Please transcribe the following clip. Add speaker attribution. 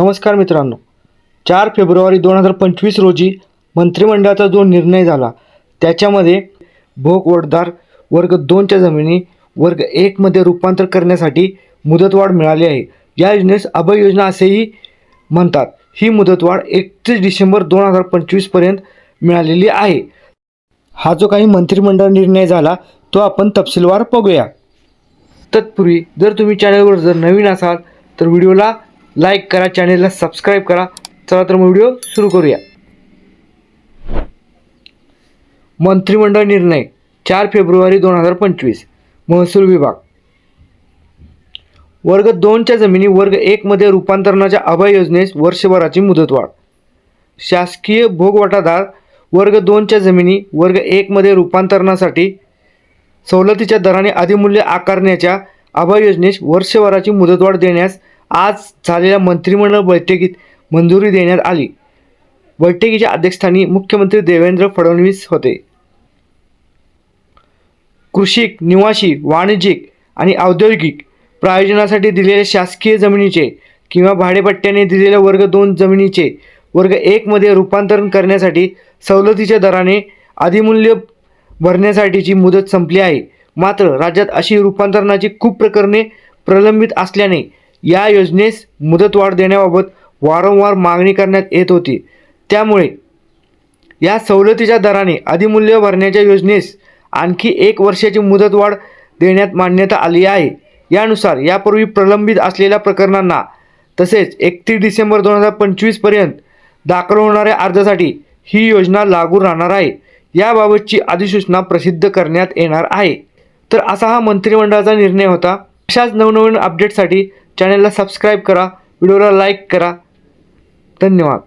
Speaker 1: नमस्कार मित्रांनो, 4 फेब्रुवारी 2025 रोजी मंत्रिमंडळाचा जो निर्णय झाला त्याच्यामध्ये भोगवटदार वर्ग 2च्या जमिनी वर्ग 1 मध्ये रूपांतर करण्यासाठी मुदतवाढ मिळाली आहे। या योजनेस अभय योजना असेही म्हणतात। ही मुदतवाढ 31 डिसेंबर 2025 पर्यंत मिळालेली आहे। हा जो काही मंत्रिमंडळ निर्णय झाला तो आपण तपशीलवार बघूया। तत्पूर्वी जर तुम्ही चॅनलवर नवीन असाल तर व्हिडिओला लाईक करा, चॅनलला सबस्क्राईब करा। चला तर मग व्हिडिओ सुरू करूया। मंत्रिमंडळ निर्णय 4 फेब्रुवारी 2025। महसूल विभाग वर्ग 2च्या जमिनी वर्ग 1 मध्ये रूपांतरणाच्या अभय योजनेस वर्षभराची मुदतवाढ। शासकीय भोगवटादार वर्ग 2च्या जमिनी वर्ग 1 मध्ये रूपांतरणासाठी सवलतीच्या दराने अधिमूल्य आकारण्याच्या अभय योजनेस वर्षभराची मुदतवाढ देण्यास आज झालेल्या मंत्रिमंडळ बैठकीत मंजुरी देण्यात आली। बैठकीच्या अध्यक्षस्थानी मुख्यमंत्री देवेंद्र फडणवीस होते। कृषी, निवासी, वाणिज्यिक आणि औद्योगिक प्रयोजनासाठी दिलेल्या शासकीय जमिनीचे किंवा भाडेपट्ट्याने दिलेल्या वर्ग 2 जमिनीचे वर्ग 1 मध्ये रूपांतरण करण्यासाठी सवलतीच्या दराने अधिमूल्य भरण्यासाठीची मुदत संपली आहे। मात्र राज्यात अशी रूपांतरणाची खूप प्रकरणे प्रलंबित असल्याने या योजनेस मुदतवाढ देण्याबाबत वारंवार मागणी करण्यात येत होती। त्यामुळे या सवलतीच्या दराने अधिमूल्य भरण्याच्या योजनेस आणखी 1 वर्षाची मुदतवाढ देण्यात मान्यता आली आहे। यानुसार यापूर्वी प्रलंबित असलेल्या प्रकरणांना तसेच 31 डिसेंबर 2025 पर्यंत दाखल होणाऱ्या अर्जासाठी ही योजना लागू राहणार आहे। याबाबतची अधिसूचना प्रसिद्ध करण्यात येणार आहे। तर असा हा मंत्रिमंडळाचा निर्णय होता। अशाच नवनवीन अपडेटसाठी चॅनलला सबस्क्राईब करा, व्हिडिओला लाईक करा। धन्यवाद।